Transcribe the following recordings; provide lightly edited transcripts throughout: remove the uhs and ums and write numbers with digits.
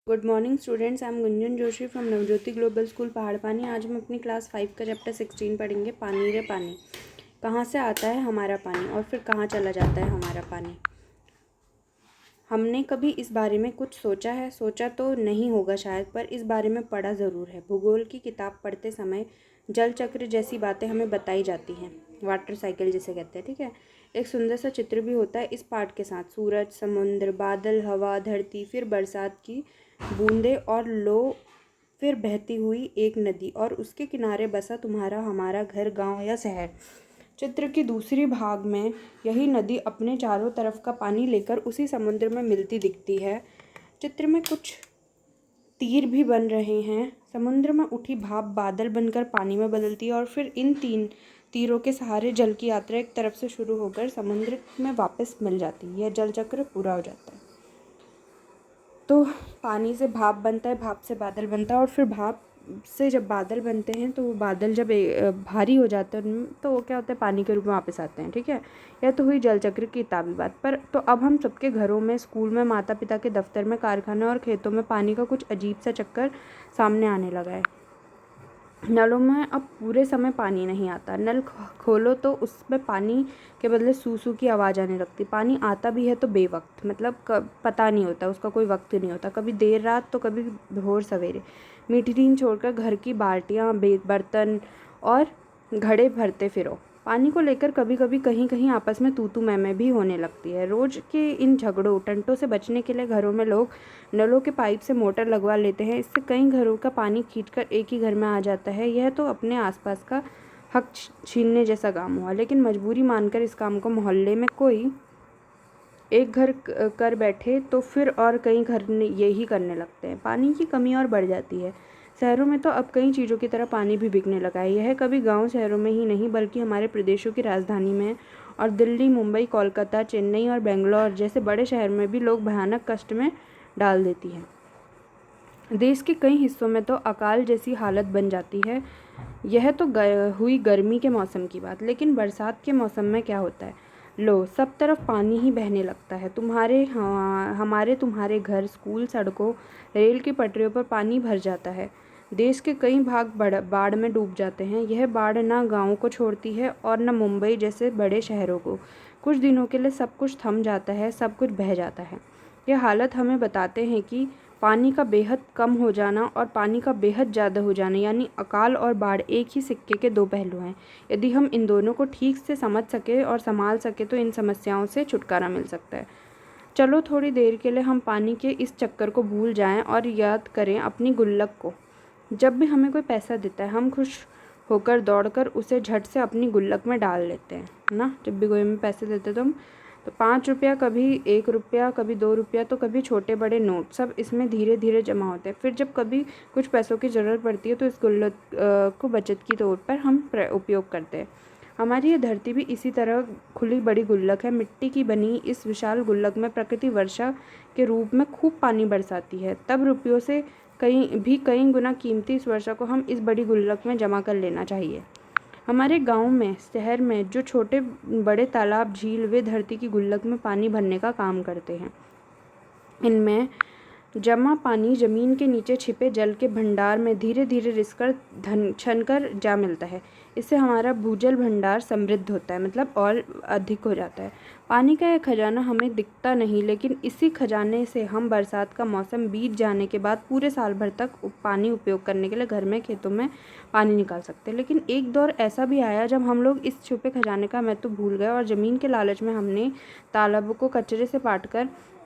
Good morning students, I am Gunjan Joshi from Navjyoti global school Paharpani. आज हम अपनी क्लास 5 का चैप्टर 16 पढ़ेंगे। पानी रे पानी। कहाँ से आता है हमारा पानी और फिर कहाँ चला जाता है हमारा पानी। हमने कभी इस बारे में कुछ सोचा है? सोचा तो नहीं होगा शायद, पर इस बारे में पढ़ा ज़रूर है। भूगोल की किताब पढ़ते समय जल चक्र जैसी बातें हमें बताई जाती हैं, वाटर साइकिल जिसे कहते हैं। ठीक है, एक सुंदर सा चित्र भी होता है इस पाठ के साथ। सूरज, समुद्र, बादल, हवा, धरती, फिर बरसात की बूंदे और लो, फिर बहती हुई एक नदी और उसके किनारे बसा तुम्हारा हमारा घर, गांव या शहर। चित्र की दूसरी भाग में यही नदी अपने चारों तरफ का पानी लेकर उसी समुद्र में मिलती दिखती है। चित्र में कुछ तीर भी बन रहे हैं। समुद्र में उठी भाप बादल बनकर पानी में बदलती है और फिर इन तीन तीरों के सहारे जल की यात्रा एक तरफ से शुरू होकर समुद्र में वापस मिल जाती है। यह जल चक्र पूरा हो जाता है। तो पानी से भाप बनता है, भाप से बादल बनता है और फिर भाप से जब बादल बनते हैं तो वो बादल जब भारी हो जाते हैं उनमें, तो वो क्या होता है, पानी के रूप में वापस आते हैं। ठीक है, यह तो हुई जल चक्र की किताबी बात। पर तो अब हम सबके घरों में, स्कूल में, माता पिता के दफ्तर में, कारखाने और खेतों में पानी का कुछ अजीब सा चक्कर सामने आने लगा है। नलों में अब पूरे समय पानी नहीं आता। नल खोलो तो उसमें पानी के बदले सू सू की आवाज़ आने लगती। पानी आता भी है तो बेवक्त, मतलब पता नहीं होता, उसका कोई वक्त नहीं होता। कभी देर रात तो कभी भोर सवेरे। मीठी नींद छोड़कर घर की बाल्टियाँ, बर्तन और घड़े भरते फिरो। पानी को लेकर कभी कभी कहीं कहीं आपस में तू तू मैं भी होने लगती है। रोज के इन झगड़ों टंटों से बचने के लिए घरों में लोग नलों के पाइप से मोटर लगवा लेते हैं। इससे कई घरों का पानी खींचकर एक ही घर में आ जाता है। यह तो अपने आसपास का हक छीनने जैसा काम हुआ, लेकिन मजबूरी मानकर इस काम को मोहल्ले में कोई एक घर कर बैठे तो फिर और कई घर यही करने लगते हैं। पानी की कमी और बढ़ जाती है। शहरों में तो अब कई चीज़ों की तरह पानी भी बिकने लगा है। यह कभी गांव शहरों में ही नहीं बल्कि हमारे प्रदेशों की राजधानी में और दिल्ली, मुंबई, कोलकाता, चेन्नई और बेंगलोर जैसे बड़े शहर में भी लोग भयानक कष्ट में डाल देती है। देश के कई हिस्सों में तो अकाल जैसी हालत बन जाती है। यह तो हुई गर्मी के मौसम की बात, लेकिन बरसात के मौसम में क्या होता है? लो, सब तरफ पानी ही बहने लगता है। तुम्हारे घर, स्कूल, सड़कों, रेल की पटरियों पर पानी भर जाता है। देश के कई भाग बाढ़ में डूब जाते हैं। यह बाढ़ ना गाँव को छोड़ती है और न मुंबई जैसे बड़े शहरों को। कुछ दिनों के लिए सब कुछ थम जाता है, सब कुछ बह जाता है। यह हालत हमें बताते हैं कि पानी का बेहद कम हो जाना और पानी का बेहद ज़्यादा हो जाना, यानी अकाल और बाढ़, एक ही सिक्के के दो पहलू हैं। यदि हम इन दोनों को ठीक से समझ सके और संभाल सके तो इन समस्याओं से छुटकारा मिल सकता है। चलो थोड़ी देर के लिए हम पानी के इस चक्कर को भूल जाएं और याद करें अपनी गुल्लक को। जब भी हमें कोई पैसा देता है, हम खुश होकर दौड़कर उसे झट से अपनी गुल्लक में डाल लेते हैं ना। जब भी कोई हमें पैसे देते हैं तो हम 5 रुपया, कभी 1 रुपया, कभी 2 रुपया, तो कभी छोटे बड़े नोट, सब इसमें धीरे धीरे जमा होते हैं। फिर जब कभी कुछ पैसों की ज़रूरत पड़ती है तो इस गुल्लक को बचत की तौर पर हम उपयोग करते हैं। हमारी ये धरती भी इसी तरह खुली बड़ी गुल्लक है। मिट्टी की बनी इस विशाल गुल्लक में प्रकृति वर्षा के रूप में खूब पानी बरसाती है। तब रुपयों से कई गुना कीमती इस वर्षा को हम इस बड़ी गुल्लक में जमा कर लेना चाहिए। हमारे गांव में, शहर में जो छोटे बड़े तालाब, झील, वे धरती की गुल्लक में पानी भरने का काम करते हैं। इनमें जमा पानी जमीन के नीचे छिपे जल के भंडार में धीरे धीरे रिसकर छनकर जा मिलता है। इससे हमारा भूजल भंडार समृद्ध होता है, मतलब और अधिक हो जाता है। पानी का यह खजाना हमें दिखता नहीं, लेकिन इसी खजाने से हम बरसात का मौसम बीत जाने के बाद पूरे साल भर तक पानी उपयोग करने के लिए घर में, खेतों में पानी निकाल सकते हैं। लेकिन एक दौर ऐसा भी आया जब हम लोग इस छुपे खजाने का महत्व भूल गए और ज़मीन के लालच में हमने तालाबों को कचरे से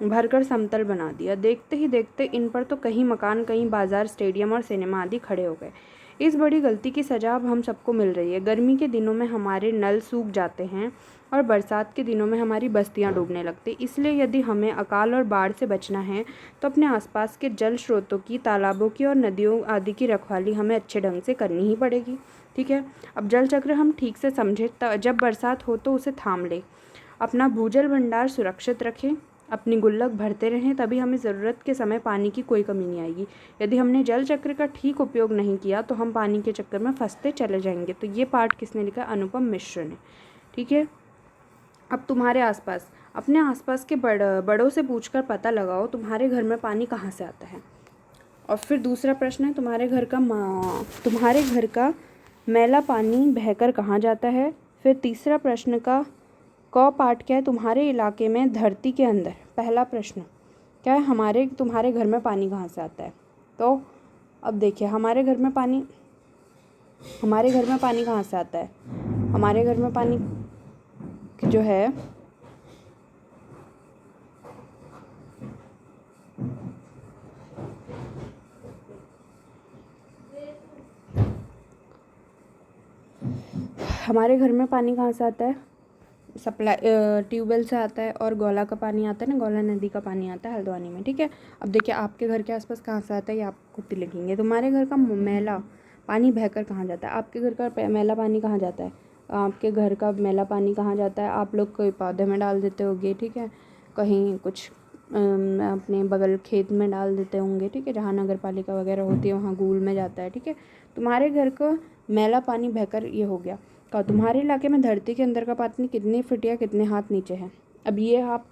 भरकर समतल बना दिया। देखते ही देखते इन पर तो कहीं मकान, कहीं बाजार, स्टेडियम और सिनेमा आदि खड़े हो गए। इस बड़ी गलती की सजा अब हम सबको मिल रही है। गर्मी के दिनों में हमारे नल सूख जाते हैं और बरसात के दिनों में हमारी बस्तियां डूबने लगती। इसलिए यदि हमें अकाल और बाढ़ से बचना है तो अपने आसपास के जल स्रोतों की, तालाबों की और नदियों आदि की रखवाली हमें अच्छे ढंग से करनी ही पड़ेगी। ठीक है, अब जल चक्र हम ठीक से समझे, जब बरसात हो तो उसे थाम ले, अपना भूजल भंडार सुरक्षित रखें, अपनी गुल्लक भरते रहें, तभी हमें ज़रूरत के समय पानी की कोई कमी नहीं आएगी। यदि हमने जल चक्र का ठीक उपयोग नहीं किया तो हम पानी के चक्कर में फंसते चले जाएंगे। तो ये पाठ किसने लिखा? अनुपम मिश्र ने। ठीक है, अब तुम्हारे आसपास, अपने आसपास के बड़ों से पूछकर पता लगाओ तुम्हारे घर में पानी कहाँ से आता है। और फिर दूसरा प्रश्न है, तुम्हारे घर का मैला पानी बहकर कहाँ जाता है। फिर तीसरा प्रश्न का क पार्ट क्या है, तुम्हारे इलाके में धरती के अंदर। पहला प्रश्न क्या है, तुम्हारे घर में पानी कहाँ से आता है। तो अब देखिए, हमारे घर में पानी कहाँ से आता है। हमारे घर में पानी जो है हमारे घर में पानी कहाँ से आता है, सप्लाई ट्यूबवेल से आता है, और गौला का पानी आता है ना, गौला नदी का पानी आता है हल्द्वानी में, ठीक है। अब देखिए, आपके घर के आसपास कहाँ से आता है ये आप खुद ही लिखेंगे। तुम्हारे घर का मैला पानी बहकर कहाँ जाता है। आपके घर का मैला पानी कहाँ जाता है, आपके घर का मैला पानी कहाँ जाता है, आप लोग कोई पौधे में डाल देते होंगे, ठीक है, कहीं कुछ अपने बगल खेत में डाल देते होंगे, ठीक है, जहाँ नगर पालिका वगैरह होती है वहाँ गूल में जाता है, ठीक है। तुम्हारे घर का मैला पानी बहकर ये हो गया। का तुम्हारे इलाके में धरती के अंदर का पानी कितने फीट या कितने हाथ नीचे है। अब ये आप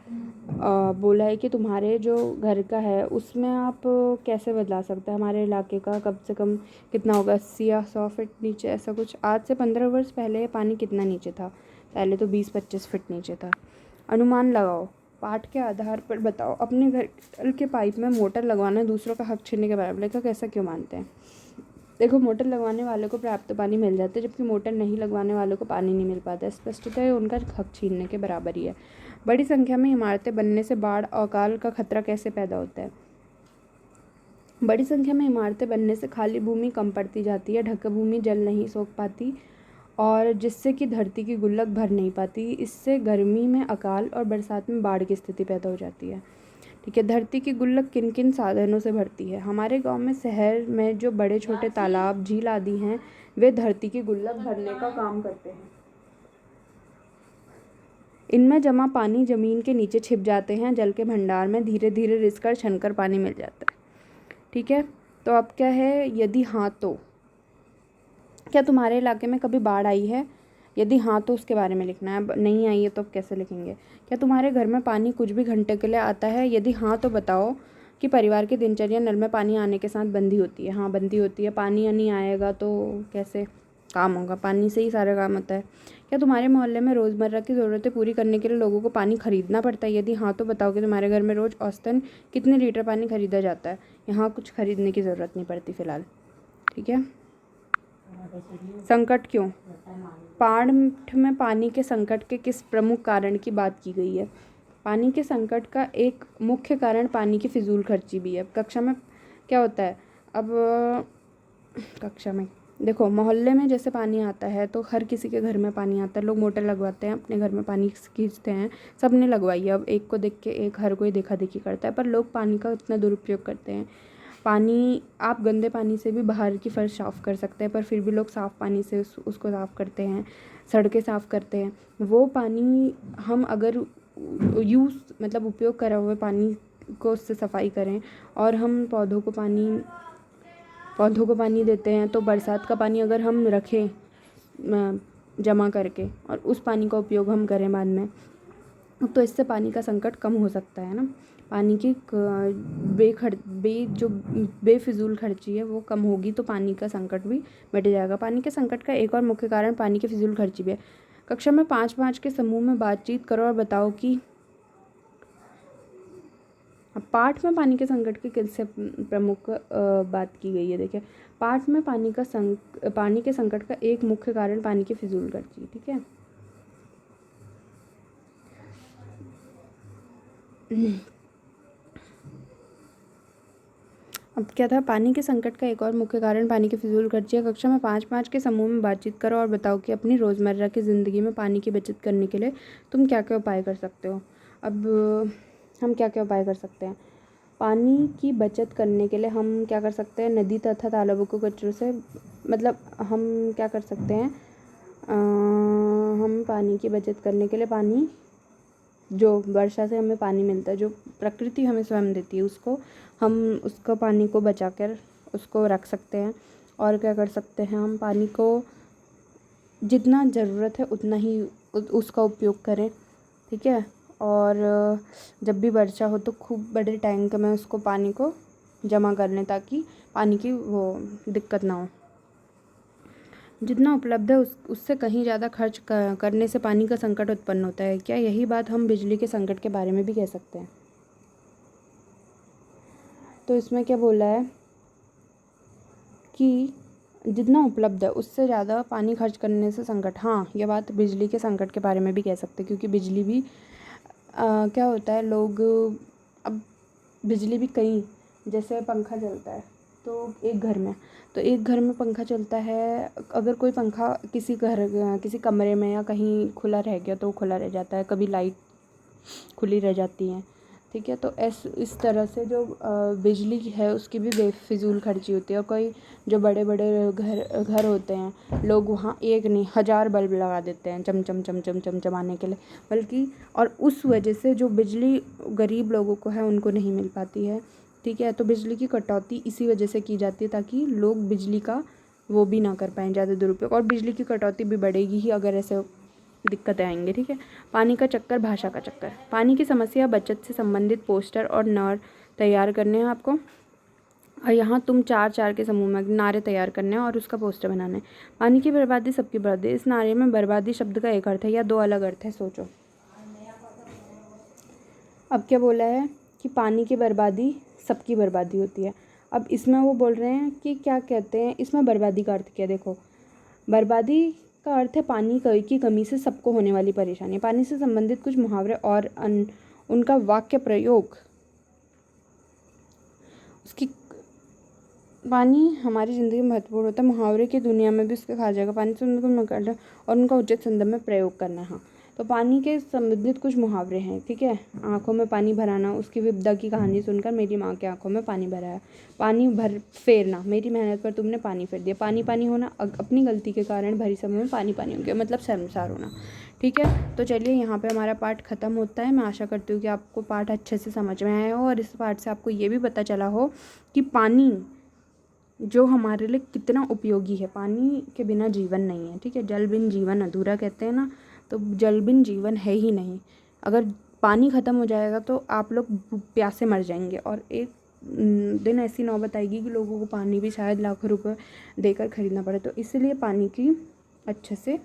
बोला है कि तुम्हारे जो घर का है उसमें आप कैसे बदला सकते हैं। हमारे इलाके का कम से कम कितना होगा, 80 या 100 फीट नीचे, ऐसा कुछ। आज से 15 वर्ष पहले पानी कितना नीचे था। पहले तो 20-25 फीट नीचे था। अनुमान लगाओ, पाठ के आधार पर बताओ। अपने घर के पाइप में मोटर लगवाना दूसरों का हक छीनने के बराबर। लेखक ऐसा क्यों मानते हैं। देखो, मोटर लगवाने वालों को पर्याप्त पानी मिल जाता है, जबकि मोटर नहीं लगवाने वालों को पानी नहीं मिल पाता। स्पष्टतः उनका हक छीनने के बराबर ही है। बड़ी संख्या में इमारतें बनने से बाढ़ और अकाल का खतरा कैसे पैदा होता है। बड़ी संख्या में इमारतें बनने से खाली भूमि कम पड़ती जाती है, ढकी भूमि जल नहीं सोख पाती, और जिससे कि धरती की गुल्लक भर नहीं पाती। इससे गर्मी में अकाल और बरसात में बाढ़ की स्थिति पैदा हो जाती है, ठीक है। धरती की गुल्लक किन किन साधनों से भरती है। हमारे गांव में, शहर में जो बड़े छोटे तालाब, झील आदि हैं, वे धरती की गुल्लक भरने का काम करते हैं। इनमें जमा पानी जमीन के नीचे छिप जाते हैं। जल के भंडार में धीरे धीरे रिसकर छनकर पानी मिल जाता है, ठीक है। तो अब क्या है, यदि हाँ तो क्या तुम्हारे इलाके में कभी बाढ़ आई है। यदि हाँ तो उसके बारे में लिखना है। नहीं आई है तो अब कैसे लिखेंगे। क्या तुम्हारे घर में पानी कुछ भी घंटे के लिए आता है। यदि हाँ तो बताओ कि परिवार की दिनचर्या नल में पानी आने के साथ बंदी होती है। हाँ, बंदी होती है। पानी नहीं आएगा तो कैसे काम होगा, पानी से ही सारा काम होता है। क्या तुम्हारे मोहल्ले में रोज़मर्रा की ज़रूरतें पूरी करने के लिए लोगों को पानी खरीदना पड़ता है। यदि हाँ तो बताओ कि तुम्हारे घर में रोज़ औसतन कितने लीटर पानी खरीदा जाता है। यहाँ कुछ खरीदने की ज़रूरत नहीं पड़ती फ़िलहाल, ठीक है। संकट क्यों। पाठ में पानी के संकट के किस प्रमुख कारण की बात की गई है। पानी के संकट का एक मुख्य कारण पानी की फिजूल खर्ची भी है। कक्षा में क्या होता है, अब कक्षा में देखो, मोहल्ले में जैसे पानी आता है तो हर किसी के घर में पानी आता है, लोग मोटर लगवाते हैं, अपने घर में पानी खींचते हैं, सब ने लगवाई है। अब एक को देख के एक हर कोई देखा देखी करता है, पर लोग पानी का इतना दुरुपयोग करते हैं। पानी, आप गंदे पानी से भी बाहर की फर्श साफ़ कर सकते हैं, पर फिर भी लोग साफ़ पानी से उसको साफ़ करते हैं, सड़कें साफ़ करते हैं। वो पानी हम अगर उपयोग करा हुए पानी को उससे सफाई करें, और हम पौधों को पानी देते हैं, तो बरसात का पानी अगर हम रखें जमा करके और उस पानी का उपयोग हम करें बाद में, तो इससे पानी का संकट कम हो सकता है ना। पानी की बेफिजूल खर्ची है वो कम होगी, तो पानी का संकट भी मिट जाएगा। पानी के संकट का एक और मुख्य कारण पानी की फिजूल खर्ची भी है। कक्षा में 5-5 के समूह में बातचीत करो और बताओ कि पाठ में पानी के संकट की किससे प्रमुख बात की गई है। देखिए, पाठ में पानी के संकट का एक मुख्य कारण पानी की फिजूल खर्ची, ठीक है। अब क्या था, पानी के संकट का एक और मुख्य कारण पानी की फिजूल खर्ची है। कक्षा में 5-5 के समूह में बातचीत करो और बताओ कि अपनी रोज़मर्रा की ज़िंदगी में पानी की बचत करने के लिए तुम क्या क्या उपाय कर सकते हो। अब हम क्या क्या उपाय कर सकते हैं। पानी की बचत करने के लिए हम क्या कर सकते हैं, नदी तथा तालाबों को कचरों से, मतलब हम क्या कर सकते हैं, हम पानी की बचत करने के लिए पानी, जो वर्षा से हमें पानी मिलता है, जो प्रकृति हमें स्वयं देती है, उसको पानी को बचाकर उसको रख सकते हैं। और क्या कर सकते हैं, हम पानी को जितना ज़रूरत है उतना ही उसका उपयोग करें, ठीक है। और जब भी वर्षा हो तो खूब बड़े टैंक में उसको पानी को जमा करने ताकि पानी की वो दिक्कत ना हो। जितना उपलब्ध है उससे कहीं ज़्यादा खर्च करने से पानी का संकट उत्पन्न होता है। क्या यही बात हम बिजली के संकट के बारे में भी कह सकते हैं? तो इसमें क्या बोला है कि जितना उपलब्ध है उससे ज़्यादा पानी खर्च करने से संकट। हाँ, ये बात बिजली के संकट के बारे में भी कह सकते हैं, क्योंकि बिजली भी क्या होता है, लोग अब बिजली भी कहीं, जैसे पंखा चलता है तो एक घर में पंखा चलता है। अगर कोई पंखा किसी कमरे में या कहीं खुला रह गया तो खुला रह जाता है, कभी लाइट खुली रह जाती है, ठीक है। तो इस तरह से जो बिजली है उसकी भी बेफिजूल खर्ची होती है। और कोई जो बड़े बड़े घर होते हैं, लोग वहाँ एक नहीं 1000 बल्ब लगा देते हैं चमचमाने के लिए, बल्कि और उस वजह से जो बिजली गरीब लोगों को है उनको नहीं मिल पाती है, ठीक है। तो बिजली की कटौती इसी वजह से की जाती है ताकि लोग बिजली का वो भी ना कर पाएँ ज़्यादा दुरुपयोग, और बिजली की कटौती भी बढ़ेगी ही अगर ऐसे दिक्कतें आएंगी, ठीक है। पानी का चक्कर, भाषा का चक्कर। पानी की समस्या बचत से संबंधित पोस्टर और नारे तैयार करने हैं आपको, और यहाँ तुम 4-4 के समूह में नारे तैयार करने हैं और उसका पोस्टर बनाना है। पानी की बर्बादी सबकी बर्बादी। इस नारे में बर्बादी शब्द का एक अर्थ है या 2 अलग अर्थ है, सोचो। अब क्या बोला है कि पानी की बर्बादी सबकी बर्बादी होती है। अब इसमें वो बोल रहे हैं कि क्या कहते हैं, इसमें बर्बादी का अर्थ क्या, देखो। बर्बादी का अर्थ है पानी की कमी से सबको होने वाली परेशानी। पानी से संबंधित कुछ मुहावरे और उनका वाक्य प्रयोग। उसकी पानी हमारी ज़िंदगी में महत्वपूर्ण होता है। मुहावरे की दुनिया में भी उसके खा जाएगा। पानी से उनको निकालना और उनका उचित संदर्भ में प्रयोग करना। हाँ, तो पानी के संबंधित कुछ मुहावरे हैं, ठीक है। आँखों में पानी भराना, उसकी विपदा की कहानी सुनकर मेरी माँ की आँखों में पानी भरा है। पानी भर फेरना, मेरी मेहनत पर तुमने पानी फेर दिया। पानी पानी होना, अपनी गलती के कारण भरी समय में पानी पानी हो गया, मतलब शर्मसार होना, ठीक है। तो चलिए यहाँ पे हमारा पाठ ख़त्म होता है। मैं आशा करती हूँ कि आपको पाठ अच्छे से समझ में आया हो और इस पाठ से आपको ये भी पता चला हो कि पानी जो हमारे लिए कितना उपयोगी है। पानी के बिना जीवन नहीं है, ठीक है। जल बिन जीवन अधूरा कहते हैं ना, तो जल बिन जीवन है ही नहीं। अगर पानी ख़त्म हो जाएगा तो आप लोग प्यासे मर जाएंगे, और एक दिन ऐसी नौबत आएगी कि लोगों को पानी भी शायद लाखों रुपए देकर ख़रीदना पड़े। तो इसलिए पानी की अच्छे से,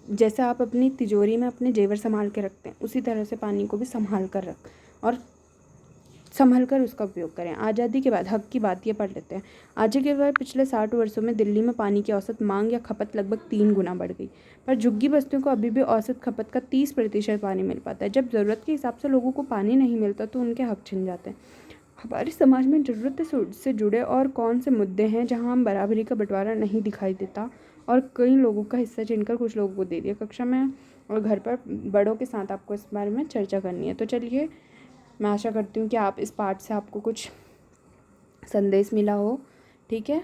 जैसे आप अपनी तिजोरी में अपने जेवर संभाल के रखते हैं, उसी तरह से पानी को भी संभाल कर रख और संभल कर उसका उपयोग करें। आज़ादी के बाद हक की बात ये पढ़ लेते हैं। आज़ादी के बाद पिछले 60 वर्षों में दिल्ली में पानी की औसत मांग या खपत लगभग 3 गुना बढ़ गई, पर झुग्गी बस्तियों को अभी भी औसत खपत का 30% पानी मिल पाता है। जब ज़रूरत के हिसाब से लोगों को पानी नहीं मिलता तो उनके हक छिन जाते हैं। हमारे समाज में ज़रूरत से जुड़े और कौन से मुद्दे हैं जहाँ हम बराबरी का बंटवारा नहीं दिखाई देता, और कई लोगों का हिस्सा छीनकर कुछ लोगों को दे दिया। कक्षा में और घर पर बड़ों के साथ आपको इस बारे में चर्चा करनी है। तो चलिए, मैं आशा करती हूँ कि आप इस पाठ से आपको कुछ संदेश मिला हो, ठीक है।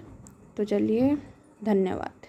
तो चलिए, धन्यवाद।